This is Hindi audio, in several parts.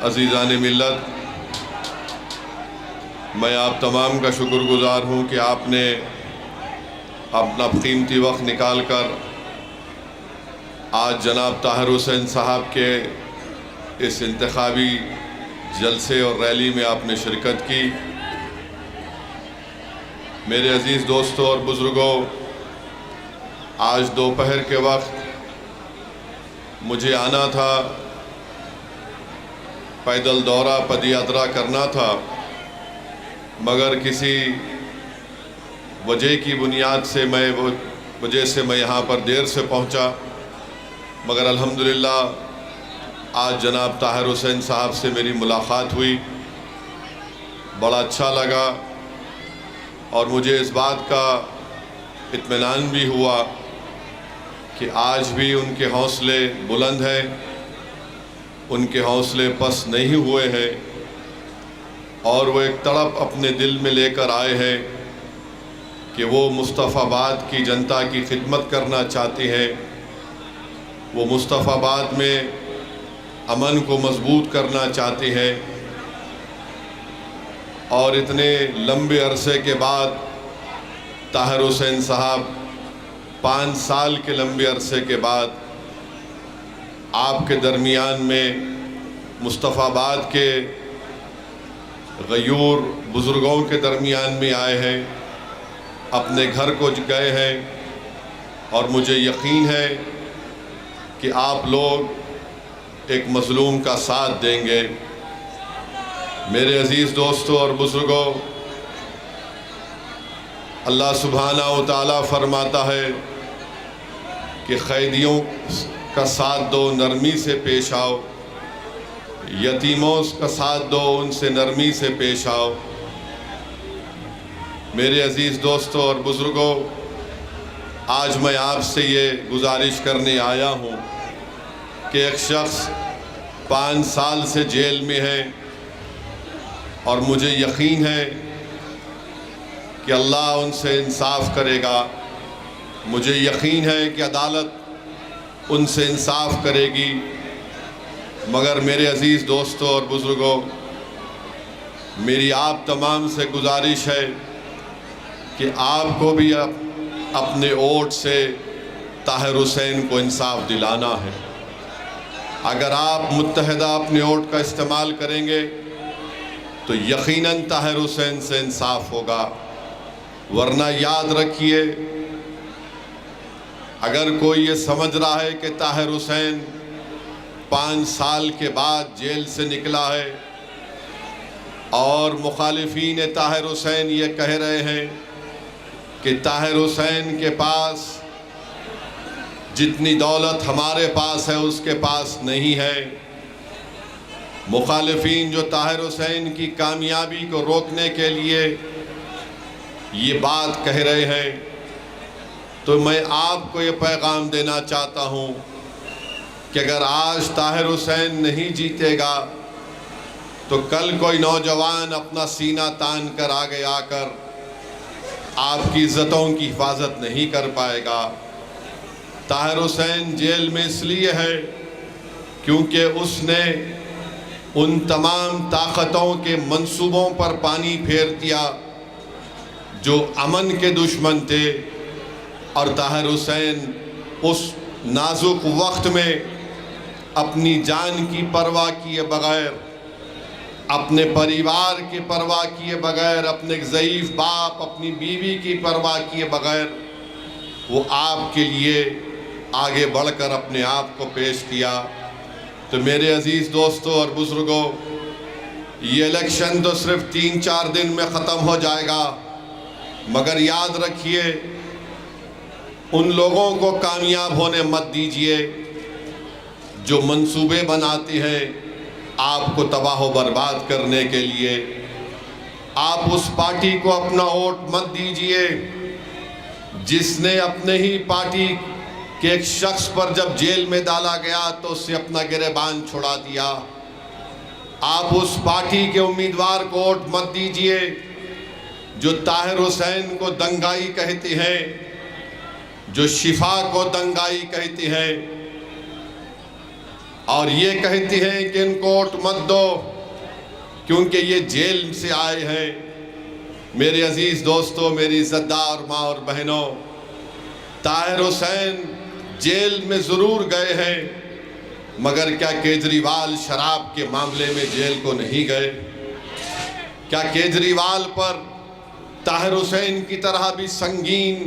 अज़ीज़ान मिल्लत, मैं आप तमाम का शुक्रगुज़ार हूँ कि आपने अपना कीमती वक्त निकाल कर आज जनाब ताहिर हुसैन साहब के इस इंतखाबी जलसे और रैली में आपने शिरकत की। मेरे अज़ीज़ दोस्तों और बुज़ुर्गों, आज दोपहर के वक्त मुझे आना था, पैदल दौरा पदयात्रा करना था, मगर किसी वजह की बुनियाद से मैं यहाँ पर देर से पहुँचा। मगर अल्हम्दुलिल्लाह आज जनाब ताहिर हुसैन साहब से मेरी मुलाकात हुई, बड़ा अच्छा लगा और मुझे इस बात का इत्मीनान भी हुआ कि आज भी उनके हौसले बुलंद हैं, उनके हौसले पस्त नहीं हुए हैं और वो एक तड़प अपने दिल में लेकर आए हैं कि वो मुस्तफ़ाबाद की जनता की खिदमत करना चाहती हैं। वो मुस्तफ़ाबाद में अमन को मजबूत करना चाहती हैं और इतने लंबे अरसे के बाद ताहिर हुसैन साहब 5 साल के लंबे अरसे के बाद आपके दरमियान में मुस्तफ़ाबाद के गयूर बुज़ुर्गों के दरमियान में आए हैं, अपने घर को गए हैं और मुझे यकीन है कि आप लोग एक मज़लूम का साथ देंगे। मेरे अज़ीज़ दोस्तों और बुज़ुर्गों, अल्लाह सुब्हानहू व तआला फरमाता है कि क़ैदियों का साथ दो, नरमी से पेश आओ, यतीमों का साथ दो, उनसे नरमी से पेश आओ। मेरे अज़ीज़ दोस्तों और बुज़ुर्गों, आज मैं आपसे ये गुजारिश करने आया हूँ कि एक शख्स 5 साल से जेल में है और मुझे यकीन है कि अल्लाह उनसे इंसाफ करेगा। मुझे यकीन है कि अदालत उनसे इंसाफ करेगी। मगर मेरे अज़ीज़ दोस्तों और बुज़ुर्गों, मेरी आप तमाम से गुजारिश है कि आपको भी अपने वोट से ताहिर हुसैन को इंसाफ दिलाना है। अगर आप मुत्तहिदा अपने वोट का इस्तेमाल करेंगे तो यकीनन ताहिर हुसैन से इंसाफ होगा। वरना याद रखिए, अगर कोई ये समझ रहा है कि ताहिर हुसैन 5 साल के बाद जेल से निकला है और मुखालिफीन ताहिर हुसैन ये कह रहे हैं कि ताहिर हुसैन के पास जितनी दौलत हमारे पास है उसके पास नहीं है, मुखालिफीन जो ताहिर हुसैन की कामयाबी को रोकने के लिए ये बात कह रहे हैं, तो मैं आपको ये पैगाम देना चाहता हूँ कि अगर आज ताहिर हुसैन नहीं जीतेगा तो कल कोई नौजवान अपना सीना तान कर आगे आकर आपकी इज़्ज़तों की हिफाजत नहीं कर पाएगा। ताहिर हुसैन जेल में इसलिए है क्योंकि उसने उन तमाम ताकतों के मंसूबों पर पानी फेर दिया जो अमन के दुश्मन थे और ताहिर हुसैन उस नाजुक वक्त में अपनी जान की परवाह किए बगैर, अपने परिवार की परवाह किए बगैर, अपने ज़ईफ़ बाप, अपनी बीवी की परवाह किए बगैर वो आपके लिए आगे बढ़कर अपने आप को पेश किया। तो मेरे अज़ीज़ दोस्तों और बुज़ुर्गों, ये इलेक्शन तो सिर्फ 3-4 दिन में ख़त्म हो जाएगा, मगर याद रखिए उन लोगों को कामयाब होने मत दीजिए जो मंसूबे बनाते हैं आपको तबाह व बर्बाद करने के लिए। आप उस पार्टी को अपना वोट मत दीजिए जिसने अपने ही पार्टी के एक शख्स पर जब जेल में डाला गया तो उससे अपना गिरेबान छुड़ा दिया। आप उस पार्टी के उम्मीदवार को वोट मत दीजिए जो ताहिर हुसैन को दंगाई कहते हैं, जो शिफा को दंगाई कहते हैं। और ये कहती हैं कि इनको वोट मत दो क्योंकि ये जेल से आए हैं। मेरे अजीज़ दोस्तों, मेरी इज़्ज़तदार माँ और बहनों, ताहिर हुसैन जेल में ज़रूर गए हैं, मगर क्या केजरीवाल शराब के मामले में जेल को नहीं गए? क्या केजरीवाल पर ताहिर हुसैन की तरह भी संगीन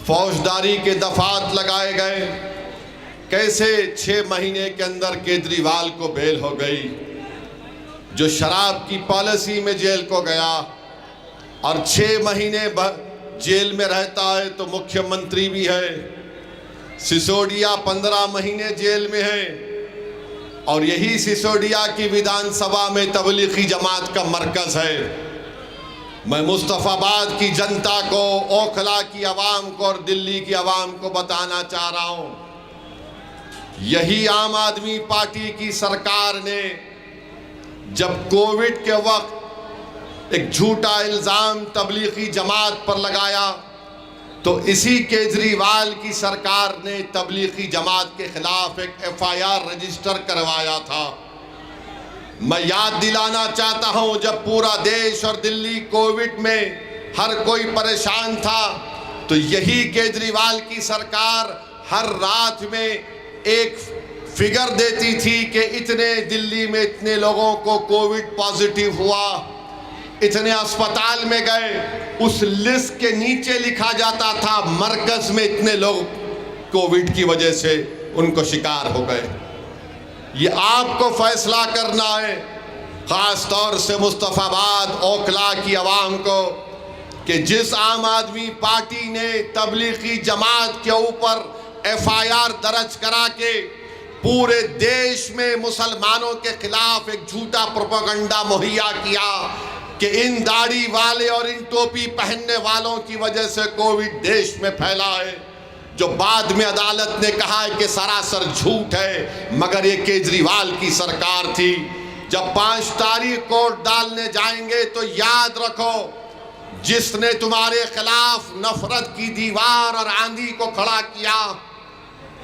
फौजदारी के दफात लगाए गए? कैसे 6 महीने के अंदर केजरीवाल को बेल हो गई? जो शराब की पॉलिसी में जेल को गया और 6 महीने जेल में रहता है तो मुख्यमंत्री भी है। सिसोदिया 15 महीने जेल में है और यही सिसोदिया की विधानसभा में तबलीगी जमात का मरकज है। मैं मुस्तफ़ाबाद की जनता को, ओखला की आवाम को और दिल्ली की आवाम को बताना चाह रहा हूँ, यही आम आदमी पार्टी की सरकार ने जब कोविड के वक्त एक झूठा इल्ज़ाम तबलीगी जमात पर लगाया तो इसी केजरीवाल की सरकार ने तबलीगी जमात के खिलाफ एक FIR रजिस्टर करवाया था। मैं याद दिलाना चाहता हूं, जब पूरा देश और दिल्ली कोविड में हर कोई परेशान था तो यही केजरीवाल की सरकार हर रात में एक फिगर देती थी कि इतने दिल्ली में इतने लोगों को कोविड पॉजिटिव हुआ, इतने अस्पताल में गए। उस लिस्ट के नीचे लिखा जाता था मरकज में इतने लोग कोविड की वजह से उनको शिकार हो गए। ये आपको फैसला करना है, ख़ास तौर से मुस्तफ़ाबाद ओखला की आवाम को, कि जिस आम आदमी पार्टी ने तबलीगी जमात के ऊपर FIR दर्ज करा के पूरे देश में मुसलमानों के खिलाफ एक झूठा प्रोपेगेंडा मुहैया किया कि इन दाढ़ी वाले और इन टोपी पहनने वालों की वजह से कोविड देश में फैला है, जो बाद में अदालत ने कहा है कि सरासर झूठ है, मगर ये केजरीवाल की सरकार थी। जब 5 तारीख को डालने जाएंगे तो याद रखो, जिसने तुम्हारे खिलाफ नफरत की दीवार और आंधी को खड़ा किया,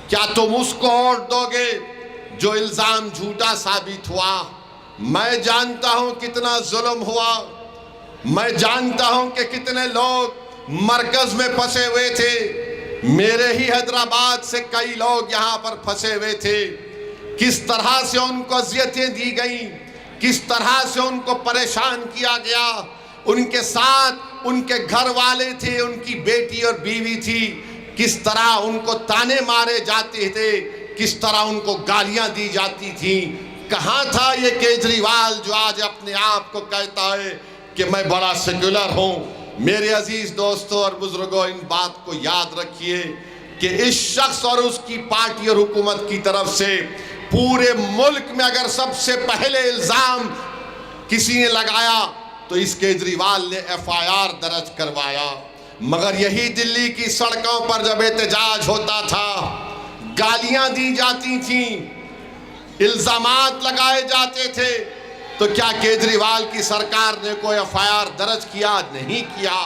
क्या तुम उसको वोट दोगे जो इल्ज़ाम झूठा साबित हुआ? मैं जानता हूं कितना जुल्म हुआ, मैं जानता हूं कि कितने लोग मरकज में फंसे हुए थे। मेरे ही हैदराबाद से कई लोग यहां पर फंसे हुए थे। किस तरह से उनको अज़ियतें दी गई, किस तरह से उनको परेशान किया गया। उनके साथ उनके घर वाले थे, उनकी बेटी और बीवी थी, किस तरह उनको ताने मारे जाते थे, किस तरह उनको गालियां दी जाती थी। कहाँ था ये केजरीवाल जो आज अपने आप को कहता है कि मैं बड़ा सेक्युलर हूँ? मेरे अजीज दोस्तों और बुजुर्गों, इन बात को याद रखिए कि इस शख्स और उसकी पार्टी और हुकूमत की तरफ से पूरे मुल्क में अगर सबसे पहले इल्ज़ाम किसी ने लगाया तो इस केजरीवाल ने FIR दर्ज करवाया। मगर यही दिल्ली की सड़कों पर जब एहतजाज होता था, गालियां दी जाती थीं, इल्ज़ामात लगाए जाते थे, तो क्या केजरीवाल की सरकार ने कोई FIR दर्ज किया? नहीं किया।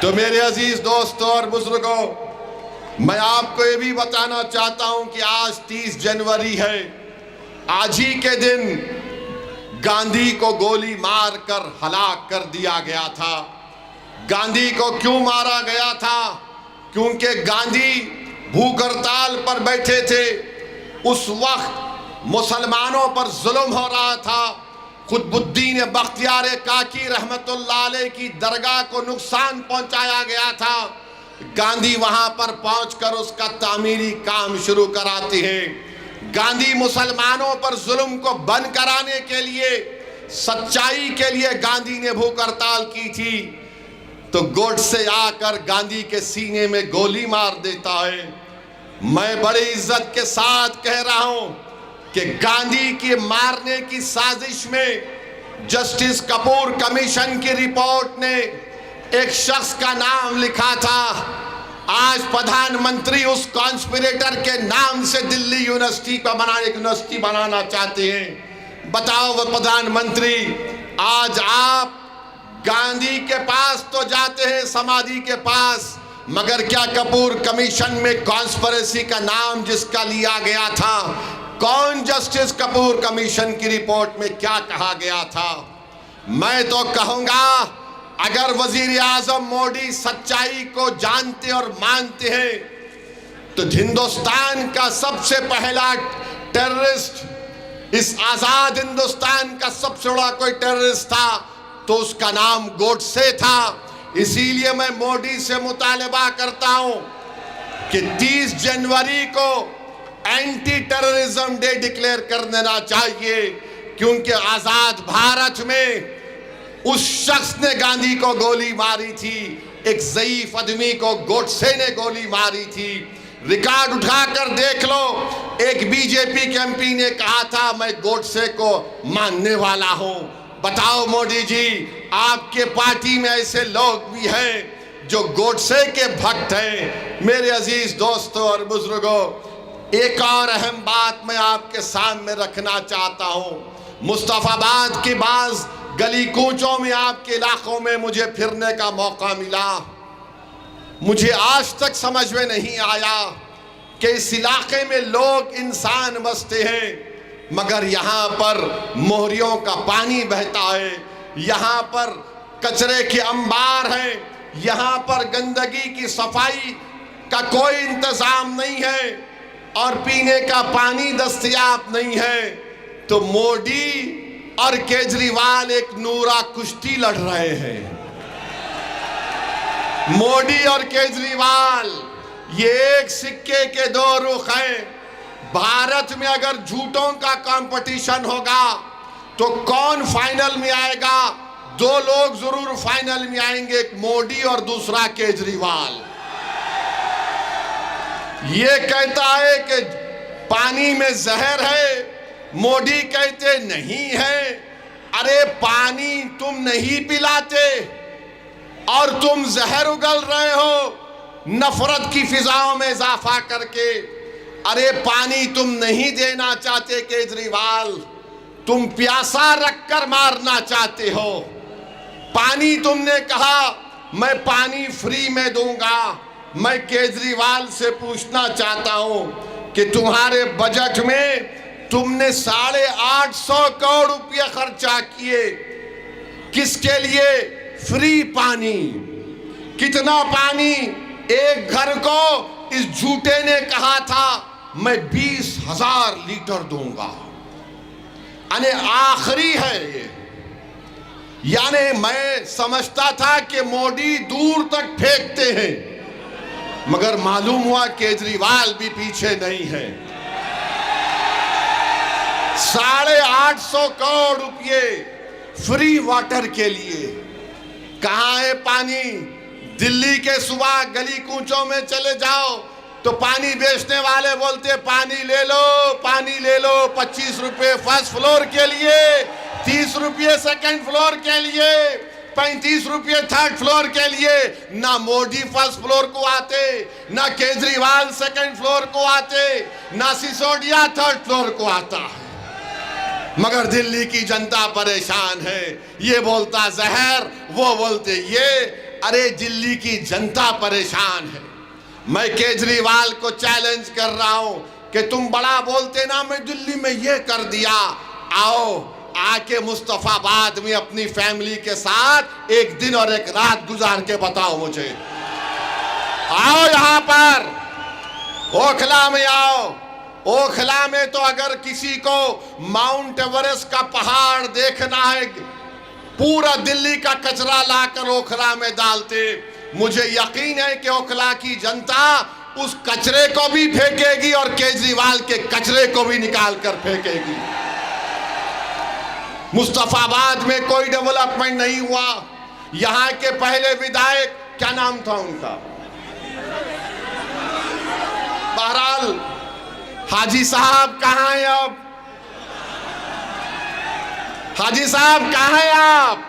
तो मेरे अजीज दोस्तों और बुजुर्गों, मैं आपको ये भी बताना चाहता हूं कि आज 30 जनवरी है। आज ही के दिन गांधी को गोली मारकर हलाक कर दिया गया था। गांधी को क्यों मारा गया था? क्योंकि गांधी भूख हड़ताल पर बैठे थे। उस वक्त मुसलमानों पर जुल्म हो रहा था। कुतुबुद्दीन बख्तियार काकी रहमतुल्लाह अलैह की दरगाह को नुकसान पहुंचाया गया था। गांधी वहां पर पहुंचकर उसका तामीरी काम शुरू कराते हैं। गांधी मुसलमानों पर जुल्म को बंद कराने के लिए, सच्चाई के लिए गांधी ने भूख हड़ताल की थी, तो गोडसे आकर गांधी के सीने में गोली मार देता है। मैं बड़ी इज्जत के साथ कह रहा हूं कि गांधी के मारने की साजिश में जस्टिस कपूर कमीशन की रिपोर्ट ने एक शख्स का नाम लिखा था। आज प्रधानमंत्री उस कॉन्स्पिरेटर के नाम से दिल्ली यूनिवर्सिटी को यूनिवर्सिटी बनाना चाहते हैं। बताओ वो प्रधानमंत्री, आज आप गांधी के पास तो जाते हैं, समाधि के पास, मगर क्या कपूर कमीशन में कॉन्स्पिरेसी का नाम जिसका लिया गया था, कौन जस्टिस कपूर कमीशन की रिपोर्ट में क्या कहा गया था? मैं तो कहूंगा अगर वजीर आजम मोदी सच्चाई को जानते और मानते हैं तो हिंदुस्तान का सबसे पहला टेररिस्ट, इस आजाद हिंदुस्तान का सबसे बड़ा कोई टेररिस्ट था तो उसका नाम गोडसे था। इसीलिए मैं मोदी से मुतालबा करता हूं कि 30 जनवरी को एंटी टेररिज्म डे डिक्लेयर कर देना चाहिए, क्योंकि आजाद भारत में उस शख्स ने गांधी को गोली मारी थी, एक ज़ईफ आदमी को गोडसे ने गोली मारी थी। रिकॉर्ड उठाकर देख लो, एक बीजेपी के एमपी ने कहा था मैं गोडसे को मानने वाला हूं। बताओ मोदी जी, आपके पार्टी में ऐसे लोग भी हैं जो गोडसे के भक्त हैं। मेरे अजीज दोस्तों और बुजुर्गों, एक और अहम बात मैं आपके सामने रखना चाहता हूं। मुस्तफाबाद की बाज गली कूचों में आपके इलाकों में मुझे फिरने का मौका मिला। मुझे आज तक समझ में नहीं आया कि इस इलाके में लोग इंसान बसते हैं मगर यहाँ पर मोहरियों का पानी बहता है, यहाँ पर कचरे के अंबार हैं, यहाँ पर गंदगी की सफाई का कोई इंतजाम नहीं है और पीने का पानी दस्तयाब नहीं है। तो मोदी और केजरीवाल एक नूरा कुश्ती लड़ रहे हैं। मोदी और केजरीवाल ये एक सिक्के के दो रुख हैं। भारत में अगर झूठों का कंपटीशन होगा तो कौन फाइनल में आएगा? दो लोग जरूर फाइनल में आएंगे, एक मोदी और दूसरा केजरीवाल। ये कहता है कि पानी में जहर है, मोदी कहते नहीं है। अरे पानी तुम नहीं पिलाते और तुम जहर उगल रहे हो नफरत की फिजाओं में इजाफा करके। अरे पानी तुम नहीं देना चाहते केजरीवाल, तुम प्यासा रखकर मारना चाहते हो। पानी तुमने कहा मैं पानी फ्री में दूंगा। मैं केजरीवाल से पूछना चाहता हूं कि तुम्हारे बजट में तुमने 850 करोड़ रुपया खर्चा किए, किसके लिए? फ्री पानी। कितना पानी? एक घर को इस झूठे ने कहा था मैं 20,000 लीटर दूंगा। यानी आखिरी है ये। यानी मैं समझता था कि मोदी दूर तक फेंकते हैं, मगर मालूम हुआ केजरीवाल भी पीछे नहीं है। 850 करोड़ रुपये फ्री वाटर के लिए। कहाँ है पानी? दिल्ली के सुबह गली कूचों में चले जाओ तो पानी बेचने वाले बोलते पानी ले लो, पानी ले लो। 25 रुपये फर्स्ट फ्लोर के लिए, 30 रुपये सेकंड फ्लोर के लिए, 35 रुपये थर्ड फ्लोर के लिए। ना मोदी फर्स्ट फ्लोर को आते, ना केजरीवाल सेकंड फ्लोर को आते, ना सिसोदिया थर्ड फ्लोर को आता है। मगर दिल्ली की जनता परेशान है। ये बोलता जहर, वो बोलते ये। अरे दिल्ली की जनता परेशान है। मैं केजरीवाल को चैलेंज कर रहा हूं कि तुम बड़ा बोलते ना, मैं दिल्ली में ये कर दिया। आओ आके मुस्तफाबाद में अपनी फैमिली के साथ एक दिन और एक रात गुजार के बताओ मुझे। आओ यहां पर ओखला में आओ। ओखला में तो अगर किसी को माउंट एवरेस्ट का पहाड़ देखना है, पूरा दिल्ली का कचरा लाकर ओखला में डालते। मुझे यकीन है कि ओखला की जनता उस कचरे को भी फेंकेगी और केजरीवाल के कचरे को भी निकाल कर फेंकेगी। मुस्तफाबाद में कोई डेवलपमेंट नहीं हुआ। यहां के पहले विधायक, क्या नाम था उनका, बहरहाल हाजी साहब कहां हैं अब? हाजी साहब कहां हैं आप?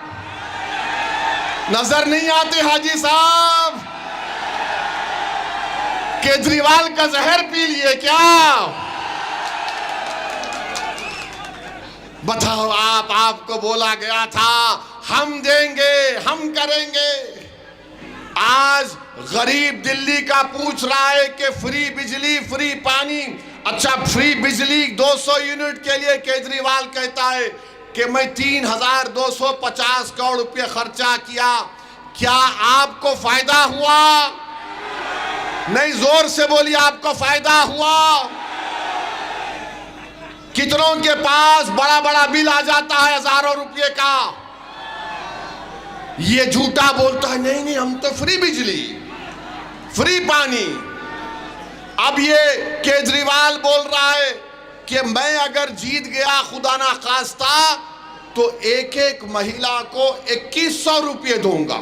नजर नहीं आते हाजी साहब? केजरीवाल का जहर पी लिए क्या? बताओ आप, आपको बोला गया था हम देंगे, हम करेंगे। आज गरीब दिल्ली का पूछ रहा है कि फ्री बिजली, फ्री पानी। अच्छा, फ्री बिजली 200 यूनिट के लिए केजरीवाल कहता है कि मैं 3,250 करोड़ रुपये खर्चा किया। क्या आपको फायदा हुआ? नहीं, जोर से बोलिए, आपको फायदा हुआ? कितनों के पास बड़ा बड़ा बिल आ जाता है हजारों रुपये का। ये झूठा बोलता है, नहीं नहीं हम तो फ्री बिजली, फ्री पानी। अब ये केजरीवाल बोल रहा है कि मैं अगर जीत गया खुदा ना खास्ता तो एक एक महिला को 2100 रुपये दूंगा।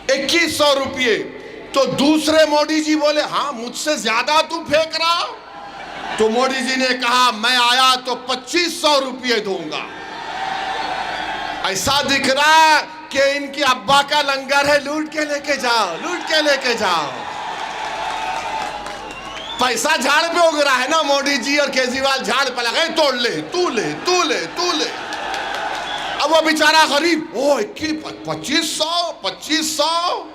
2100 रुपये। तो दूसरे मोदी जी बोले, हाँ मुझसे ज्यादा तू फेंक रहा। तो मोदी जी ने कहा, मैं आया तो 2500 रुपये दूंगा। ऐसा दिख रहा कि इनकी अब्बा का लंगर है, लूट के लेके जाओ, लूट के लेके जाओ। पैसा झाड़ पे उग रहा है ना। मोदी जी और केजरीवाल झाड़ पे लगे, तोड़ ले, तू ले, तू ले, तू ले। अब वो बेचारा गरीब, ओ 2500।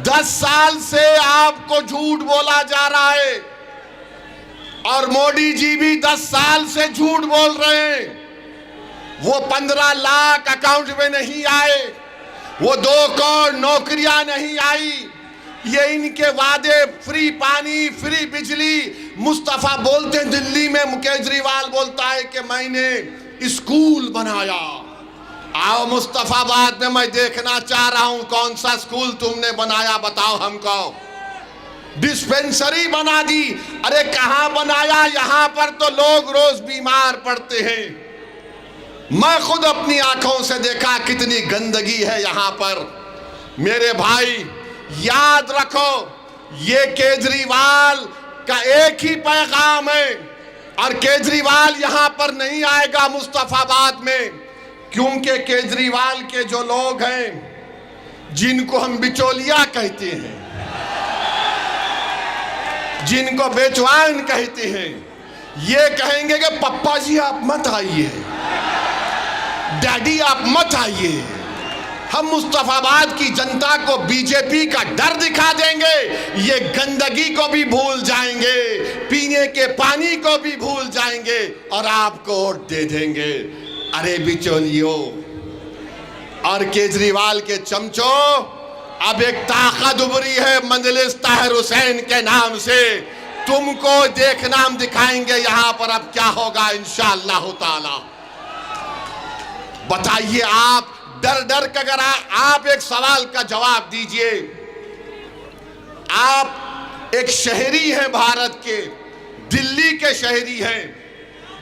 10 साल से आपको झूठ बोला जा रहा है और मोदी जी भी 10 साल से झूठ बोल रहे हैं। वो 15 लाख अकाउंट में नहीं आए, वो 2 करोड़ नौकरियां नहीं आई। ये इनके वादे, फ्री पानी, फ्री बिजली। मुस्तफा बोलते हैं दिल्ली में, केजरीवाल बोलता है कि मैंने स्कूल बनाया। आओ मुस्तफाबाद में, मैं देखना चाह रहा हूं कौन सा स्कूल तुमने बनाया, बताओ हमको। डिस्पेंसरी बना दी। अरे कहां बनाया? यहां पर तो लोग रोज बीमार पड़ते हैं। मैं खुद अपनी आंखों से देखा कितनी गंदगी है यहां पर। मेरे भाई याद रखो, ये केजरीवाल का एक ही पैगाम है और केजरीवाल यहां पर नहीं आएगा मुस्तफाबाद में, क्योंकि केजरीवाल के जो लोग हैं जिनको हम बिचौलिया कहते हैं, जिनको बेचवान कहते हैं, ये कहेंगे कि पप्पा जी आप मत आइए, डैडी आप मत आइए। हम मुस्तफाबाद की जनता को बीजेपी का डर दिखा देंगे, ये गंदगी को भी भूल जाएंगे, पीने के पानी को भी भूल जाएंगे और आपको वोट दे देंगे। अरे बिचौलियों और केजरीवाल के चमचों, अब एक ताकत उभरी है मजलिस ताहिर हुसैन के नाम से। तुमको देखना हम दिखाएंगे यहां पर अब क्या होगा इंशाअल्लाह ताला। बताइए आप, डर डर कर अगर आप एक सवाल का जवाब दीजिए। आप एक शहरी हैं भारत के, दिल्ली के शहरी हैं।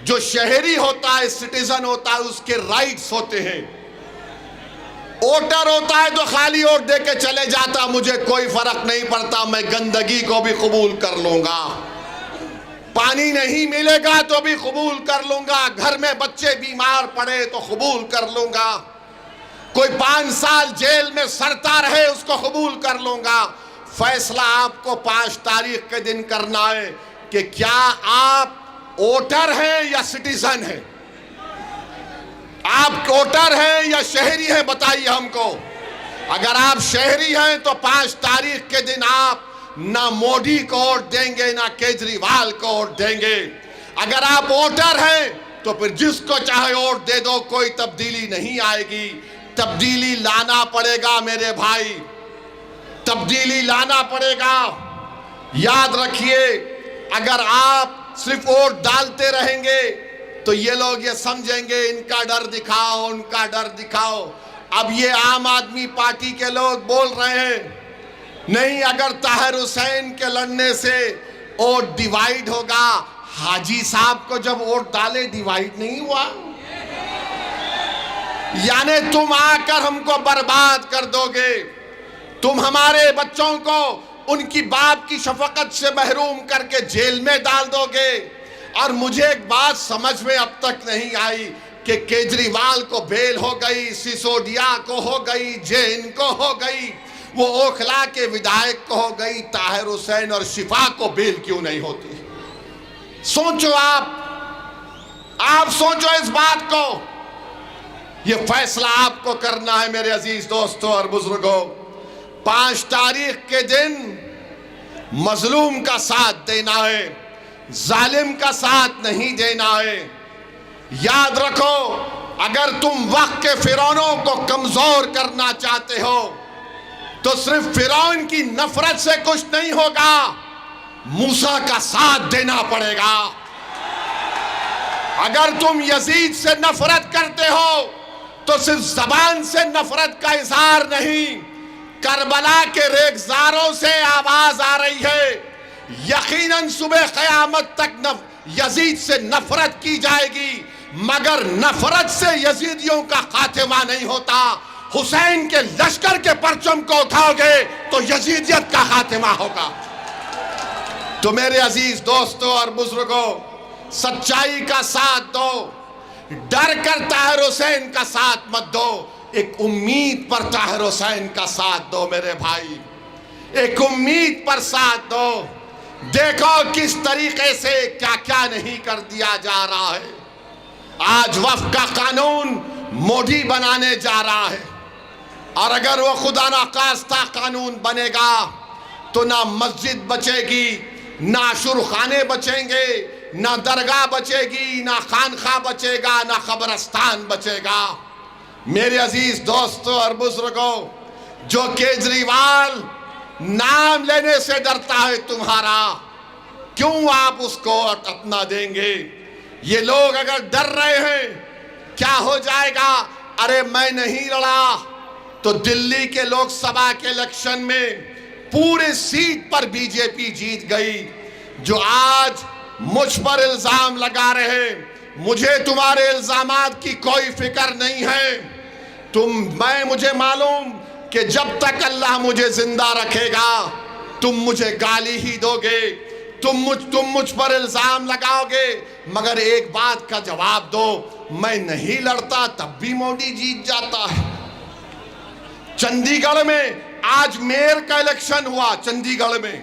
जो शहरी होता है, सिटीजन होता है, उसके राइट्स होते हैं। वोटर होता है तो खाली वोट दे के चले जाता, मुझे कोई फर्क नहीं पड़ता, मैं गंदगी को भी कबूल कर लूंगा, पानी नहीं मिलेगा तो भी कबूल कर लूंगा, घर में बच्चे बीमार पड़े तो कबूल कर लूंगा, कोई 5 साल जेल में सड़ता रहे उसको कबूल कर लूंगा। फैसला आपको 5 तारीख के दिन करना है कि क्या आप वोटर हैं या सिटीजन हैं, आप वोटर हैं या शहरी हैं, बताइए हमको। अगर आप शहरी हैं तो 5 तारीख के दिन आप ना मोदी को वोट देंगे ना केजरीवाल को वोट देंगे। अगर आप वोटर हैं तो फिर जिसको चाहे वोट दे दो, कोई तब्दीली नहीं आएगी। तब्दीली लाना पड़ेगा मेरे भाई, तब्दीली लाना पड़ेगा। याद रखिए, अगर आप सिर्फ वोट डालते रहेंगे तो ये लोग ये समझेंगे इनका डर दिखाओ, उनका डर दिखाओ। अब ये आम आदमी पार्टी के लोग बोल रहे हैं नहीं, अगर ताहिर हुसैन के लड़ने से वोट डिवाइड होगा। हाजी साहब को जब वोट डाले डिवाइड नहीं हुआ, यानी तुम आकर हमको बर्बाद कर दोगे, तुम हमारे बच्चों को उनकी बाप की शफकत से महरूम करके जेल में डाल दोगे। और मुझे एक बात समझ में अब तक नहीं आई कि केजरीवाल को बेल हो गई, सिसोदिया को हो गई, जैन को हो गई, वो ओखला के विधायक को हो गई, ताहिर हुसैन और शिफा को बेल क्यों नहीं होती? सोचो आप सोचो इस बात को। ये फैसला आपको करना है मेरे अजीज दोस्तों और बुजुर्गों। 5 तारीख के दिन मजलूम का साथ देना है, जालिम का साथ नहीं देना है। याद रखो, अगर तुम वक्त के फिरौनों को कमजोर करना चाहते हो तो सिर्फ फिरौन की नफरत से कुछ नहीं होगा, मूसा का साथ देना पड़ेगा। अगर तुम यजीद से नफरत करते हो तो सिर्फ जबान से नफरत का इजहार नहीं, करबला के रेगजारों से आवाज आ रही है। यकीनन सुबह क़यामत तक यजीद से नफरत की जाएगी, मगर नफरत से यजीदियों का खात्मा नहीं होता। हुसैन के लश्कर के परचम को उठाओगे तो यजीदियत का खात्मा होगा। तो मेरे अजीज दोस्तों और बुजुर्गों, सच्चाई का साथ दो, डर कर ताहिर हुसैन का साथ मत दो, एक उम्मीद पर ताहिर हुसैन का साथ दो। मेरे भाई, एक उम्मीद पर साथ दो। देखो किस तरीके से क्या क्या नहीं कर दिया जा रहा है। आज वक्फ का कानून मोदी बनाने जा रहा है, और अगर वो खुदा ना खास्ता कानून बनेगा तो ना मस्जिद बचेगी, ना शुरखाने बचेंगे, ना दरगाह बचेगी, ना खानखा बचेगा, ना कब्रस्तान बचेगा। मेरे अजीज दोस्तों और बुजुर्गों, जो केजरीवाल नाम लेने से डरता है तुम्हारा, क्यों आप उसको अपना देंगे? ये लोग अगर डर रहे हैं क्या हो जाएगा, अरे मैं नहीं लड़ा तो दिल्ली के लोकसभा के इलेक्शन में पूरे सीट पर बीजेपी जीत गई। जो आज मुझ पर इल्जाम लगा रहे, मुझे तुम्हारे इल्जामात की कोई फिक्र नहीं है। मुझे मालूम कि जब तक अल्लाह मुझे जिंदा रखेगा तुम मुझे गाली ही दोगे, तुम मुझ पर इल्जाम लगाओगे, मगर एक बात का जवाब दो, मैं नहीं लड़ता तब भी मोदी जीत जाता है। चंडीगढ़ में आज मेयर का इलेक्शन हुआ, चंडीगढ़ में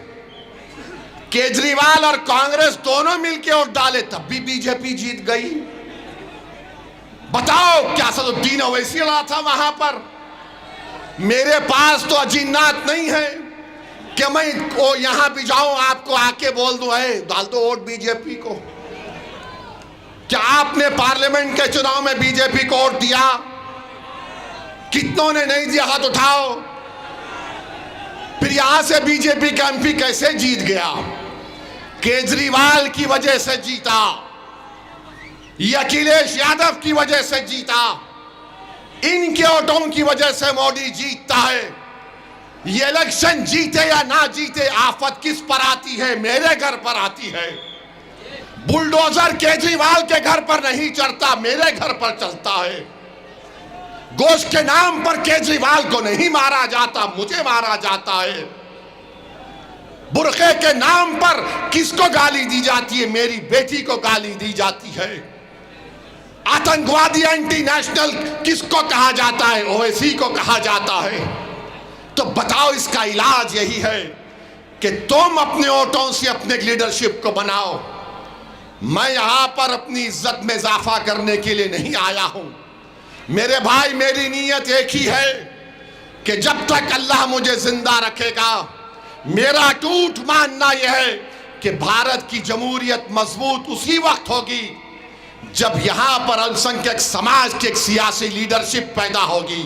केजरीवाल और कांग्रेस दोनों मिलकर वोट डाले तब भी बीजेपी जीत गई। बताओ, क्या सदुद्दीन ओवैसी लड़ा था वहां पर? मेरे पास तो अजीनात नहीं है कि मैं यहां भी जाऊं आपको आके बोल दूं है डाल दो वोट बीजेपी को। क्या आपने पार्लियामेंट के चुनाव में बीजेपी को वोट दिया? कितनों ने नहीं दिया, हाथ उठाओ। फिर यहां से बीजेपी का एमपी कैसे जीत गया? केजरीवाल की वजह से जीता, अखिलेश यादव की वजह से जीता, इनके वोटों की वजह से मोदी जीतता है। ये इलेक्शन जीते या ना जीते, आफत किस पर आती है? मेरे घर पर आती है। बुलडोजर केजरीवाल के घर पर नहीं चढ़ता, मेरे घर पर चलता है। गोश्त के नाम पर केजरीवाल को नहीं मारा जाता, मुझे मारा जाता है। बुरखे के नाम पर किसको गाली दी जाती है? मेरी बेटी को गाली दी जाती है। आतंकवादी एंटी नेशनल किसको कहा जाता है? ओवैसी को कहा जाता है। तो बताओ, इसका इलाज यही है कि तुम अपने वोटों से अपने लीडरशिप को बनाओ। मैं यहां पर अपनी इज्जत में इजाफा करने के लिए नहीं आया हूं। मेरे भाई, मेरी नीयत एक ही है कि जब तक अल्लाह मुझे जिंदा रखेगा, मेरा टूट मानना यह है कि भारत की जमहूरियत मजबूत उसी वक्त होगी जब यहां पर अल्पसंख्यक समाज की एक सियासी लीडरशिप पैदा होगी।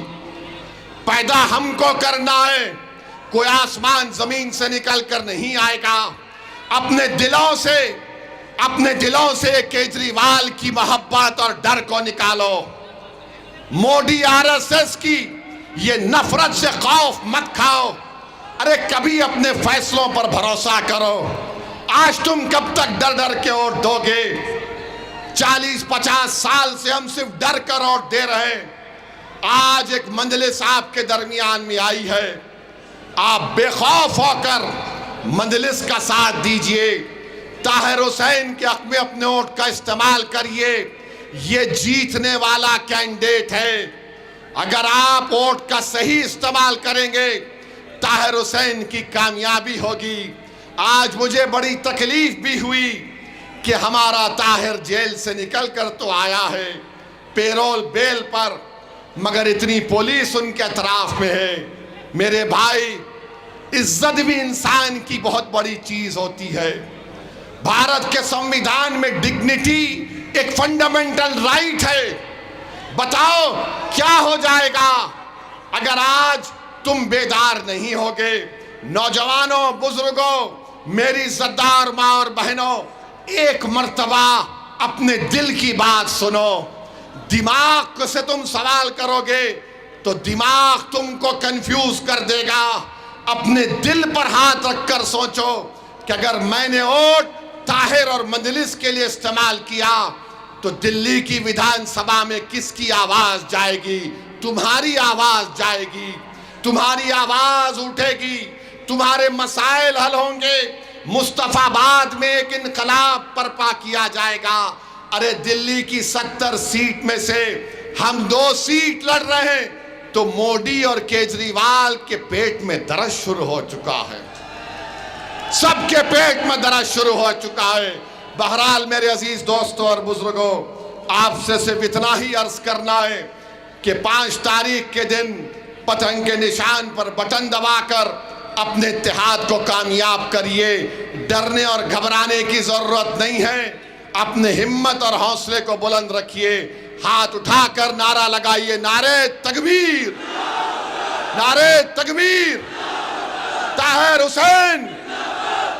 पैदा हमको करना है, कोई आसमान जमीन से निकल कर नहीं आएगा। अपने दिलों से केजरीवाल की मोहब्बत और डर को निकालो। मोदी आरएसएस की ये नफरत से खौफ मत खाओ। अरे कभी अपने फैसलों पर भरोसा करो। आज तुम कब तक डर डर के वोट दोगे? 40-50 साल से हम सिर्फ डर कर वोट दे रहे हैं। आज एक मंजलिस आपके दरमियान में आई है, आप बेखौफ होकर मंजलिस का साथ दीजिए। ताहिर हुसैन के हक में अपने वोट का इस्तेमाल करिए। ये जीतने वाला कैंडिडेट है। अगर आप वोट का सही इस्तेमाल करेंगे, ताहिर हुसैन की कामयाबी होगी। आज मुझे बड़ी तकलीफ भी हुई कि हमारा ताहिर जेल से निकल कर तो आया है पेरोल बेल पर, मगर इतनी पुलिस उनके अतराफ में है। मेरे भाई, इज्जत भी इंसान की बहुत बड़ी चीज होती है। भारत के संविधान में डिग्निटी एक फंडामेंटल राइट है। बताओ क्या हो जाएगा अगर आज तुम बेदार नहीं होगे। नौजवानों, बुजुर्गों, मेरी इज्जतदार माँ और बहनों, एक मर्तबा अपने दिल की बात सुनो। दिमाग से तुम सवाल करोगे तो दिमाग तुमको कंफ्यूज कर देगा। अपने दिल पर हाथ रखकर सोचो कि अगर मैंने वोट ताहिर और मजलिस के लिए इस्तेमाल किया तो दिल्ली की विधानसभा में किसकी आवाज जाएगी? तुम्हारी आवाज जाएगी, तुम्हारी आवाज उठेगी, तुम्हारे मसाइल हल होंगे। मुस्तफाबाद में एक इनकलाब बर्पा किया जाएगा। अरे दिल्ली की 70 सीट में से हम 2 सीट लड़ रहे हैं तो मोदी और केजरीवाल के पेट में दर्द शुरू हो चुका है। सबके पेट में दर्द शुरू हो चुका है। बहरहाल मेरे अजीज दोस्तों और बुजुर्गों, आपसे सिर्फ इतना ही अर्ज करना है कि 5 तारीख के दिन पतंग के निशान पर बटन दबाकर अपने इत्तेहाद को कामयाब करिए। डरने और घबराने की जरूरत नहीं है। अपने हिम्मत और हौसले को बुलंद रखिए। हाथ उठाकर नारा लगाइए, नारे तकबीर, नारे तकबीर, ताहिर हुसैन,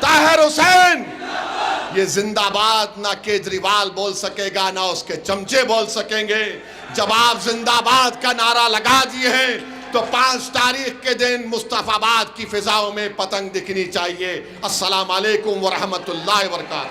ताहिर हुसैन। ये जिंदाबाद ना केजरीवाल बोल सकेगा ना उसके चमचे बोल सकेंगे। जब आप जिंदाबाद का नारा लगा दिए हैं तो 5 तारीख के दिन मुस्तफाबाद की फिजाओं में पतंग दिखनी चाहिए। अस्सलाम वालेकुम व रहमतुल्लाहि व बरकातहू।